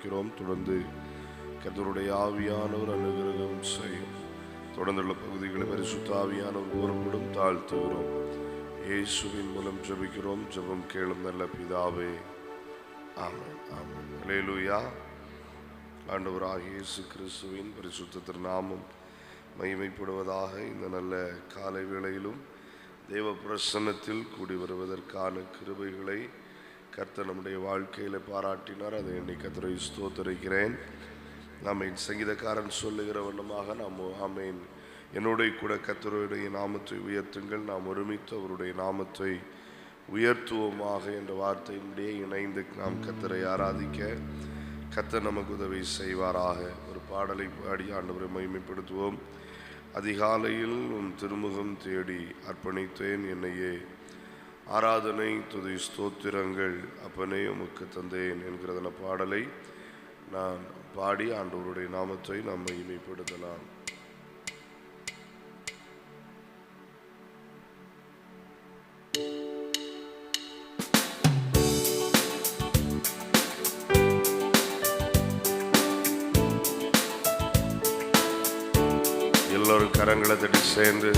ஜெபிக்கிறோம். தொடர்ந்து கர்த்தருடைய ஆவியானவர் அனுகிரகம் செய்யும். தொடர்ந்துள்ள பகுதிகளை பரிசுத்த ஆவியானவர் ஒருவரும் தாழ்த்துகிறோம். இயேசுவின் மூலம் ஜெபிக்கிறோம். ஜெபம் கேளும் நல்ல பிதாவே, ஆமென், ஆமென். அல்லேலூயா. ஆண்டவராகிய இயேசு கிறிஸ்துவின் பரிசுத்த திருநாமம் மகிமைப்படுவதாக. இந்த நல்ல காலை வேளையிலும் தேவ பிரசன்னத்தில் கூடி வருவதற்கான கிருபைகளை கர்த்தர் நம்முடைய வாழ்க்கையில் பாராட்டினார். அதை எண்ணி கர்த்தரை ஸ்தோத்திரிக்கிறேன். ஆமென். சங்கீதக்காரன் சொல்லுகிற வண்ணமாக நாம் ஆமென், என்னுடைய கூட கர்த்தருடைய நாமத்தை உயர்த்துங்கள், நாம் ஒருமித்து அவருடைய நாமத்தை உயர்த்துவோமாக என்ற வார்த்தையினுடைய இணைந்து நாம் கர்த்தரை ஆராதிக்க கர்த்தர் நமக்கு உதவி செய்வாராக. ஒரு பாடலை பாடி ஆண்டவரை மகிமைப்படுத்துவோம். அதிகாலையில் உன் திருமுகம் தேடி அர்ப்பணித்தேன் என்னையே, ஆராதனை துதி ஸ்தோத்திரங்கள் அப்பனே உமக்கு தந்தேன் என்கிறதான பாடலை நான் பாடி ஆண்டவருடைய நாமத்தை நாம் மகிமைப்படுத்தலாம். எல்லோரும் கரங்களை தட்டி சேர்ந்து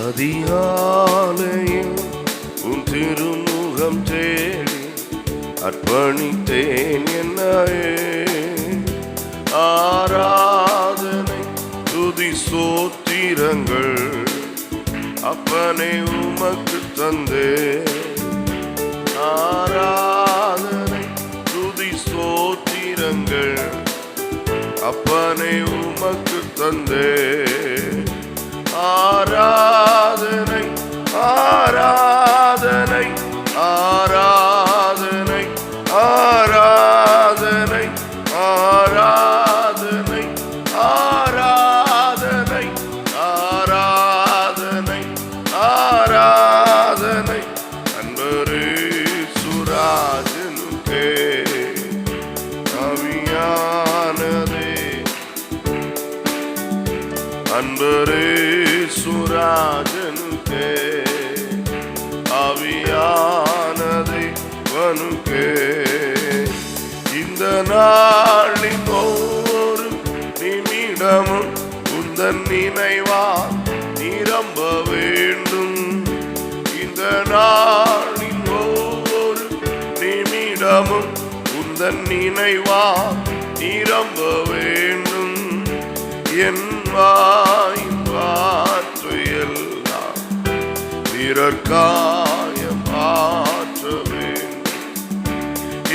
அதிகாலையில் உன் திருமுகம் தேடி அர்ப்பணித்தேன் என்னையே, ஆராதனை துதி ஸ்தோத்திரங்கள் அப்பனே உமக்கு தந்தேன். ஆராதனை துதி ஸ்தோத்திரங்கள் அப்பனே உமக்கு தந்தேன். ஆராதனை ஆராதனை ஆராதனை ஆராதனை ஆராதனை ஆராதனை ஆராதனை ஆராதனை அன்பரே சுராஜனுக்கே அவியானதே, அன்பரே சுராஜனுக்கே ஆவியானதை வனுக்கே. இந்த நாளின் ஒவ்வொரு நிமிடமும் உந்தன் நினைவால் நிரம்ப வேண்டும். இந்த நாளின் ஒவ்வொரு நிமிடமும் உந்தன் நினைவால் நிரம்ப வேண்டும். என் வாயின் வார்த்தையெல்லாம் பிறர்க்காய மாற்ற வேண்டும்.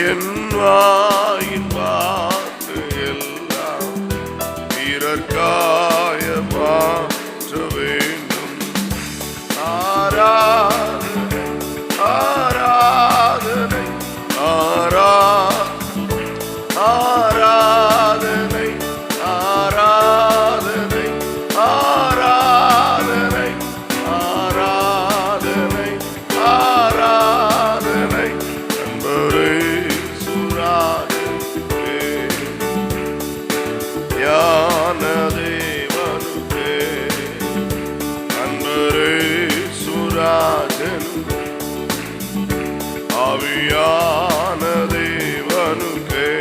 என் வாயின் வார்த்தையெல்லாம் பிறர்க்காய மாற்ற வேண்டும். ஆராதனை ஆராதனை ஆராதனை ஆராதனை ஆராதனை ஆராதனை ஆராதனை அன்பரே சுராஜனுக்கே ஞான தேவனுக்கே, அன்பரே சுராஜனுக்கே ஆவியான தேவனுக்கே.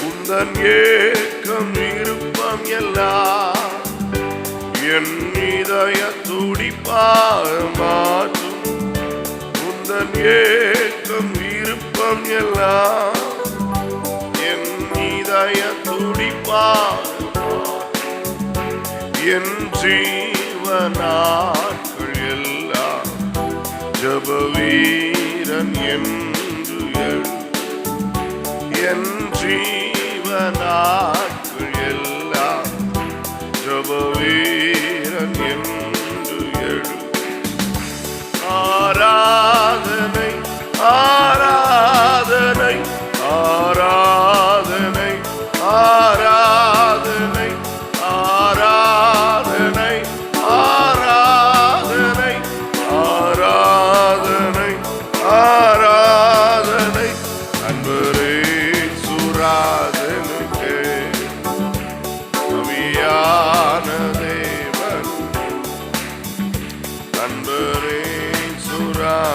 உந்தன் ஏக்கம் விருப்பம் எல்லாம் என் இதய துடிப்பாக மாற்றும். உந்தன் ஏக்கம் விருப்பம் எல்லாம் என் இதய துடிப்பாக மாற்றும். என் ஜீவனாட்கள் எல்லாம் ஜெப வீரன் என்று எழு. என் ஜீவனாட்கள் எல்லாம் ஜெப வீரன் என்று எழு. ஆராதனை ஆராதனை ஆராதனை ஆராதனை ஆராதனை ஆராதனை ஆராதனை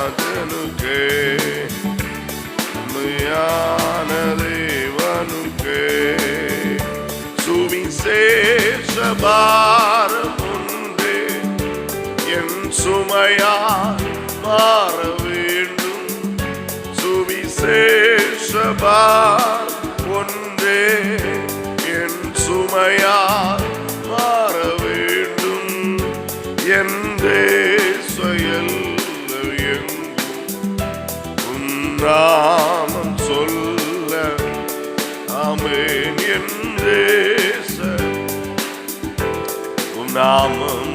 ராஜனுக்கே உண்மையான தேவனுக்கே சுவிசேஷ பாரம் உண்டே என் சுமையால் மாற வேண்டும் சுவிசேஷ பாரம் ஒன்றே என் சுமையால் மாற வேண்டும் என் தேசையில் எங்கும் நாமம் சொல்ல ஆமென் என் தேச நாமம்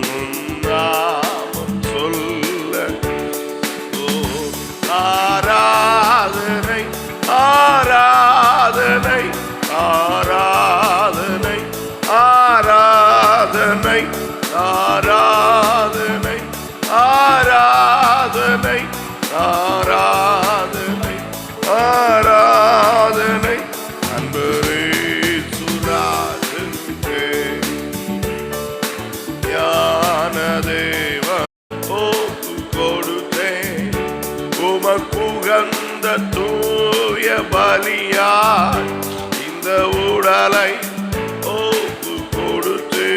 சொல்ல ஆராதனை ஆராதனை ஆராதனை ஆராதனை ஆராதனை ஆராதனை ஆராதனை ஆராதனை அன்பரே சுராஜனுக்கே ஞான தேவ ஒப்பு கொடுத்தேன் உமக்குகந்த தூய பலியாய் இந்த உடலை ஒப்பு கொடுத்து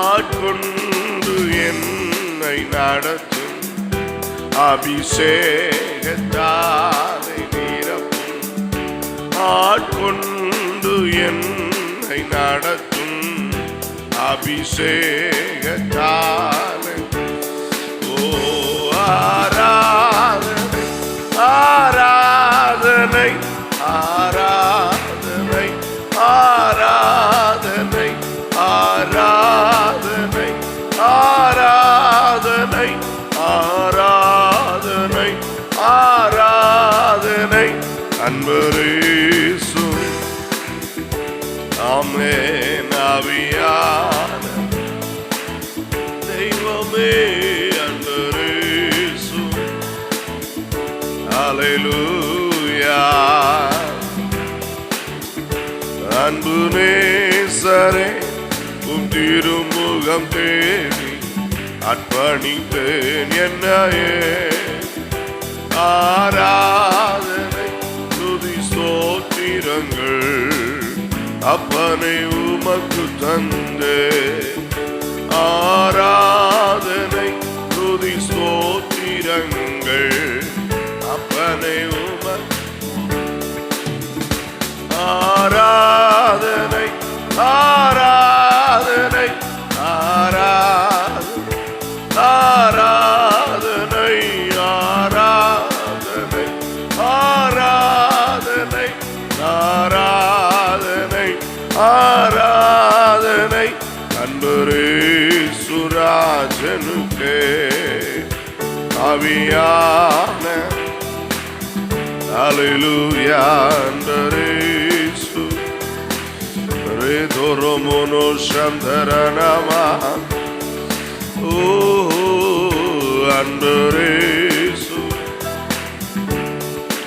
ஆட்கொண்டு என்னை நடத்தும் அபிஷேகத்தாலை நிரப்பும் ஆட்கொண்டு என்னை நடத்தும் அபிஷேகத்தாலை ஓ ஆராதனை ஆராதனை ஆராதனை ஆராதனை ஆராதனை ஆராதனை ஆராதனை ஆராதனை அன்பரேசு ஆமென் ஆவியான தெய்வமே அன்பரேசு அல்லேலூயா அன்பு நேசரே உம் திருமுகம் தேடி அர்ப்பணிப்பேன் என்னையே ஆராதனை துதி ஸ்தோத்திரங்கள் அப்பனை உமக்கு தந்தே ஆராதனை துதி ஸ்தோத்திரங்கள் அப்பனை உமக்கு ஆராதனை ஆராதனை ஆராதனை ஆராதனை ஆராதனை ஆராதனை ஆராதனை ஆராதனை அன்பரே சுராஜனுக்கே ஆவியான அல்லேலூயா அன்பரே ரே தோரோமோனோ சந்தரனமா ஓ அன்பரேசு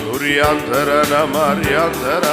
ஒரியாந்தர நமரியாந்தர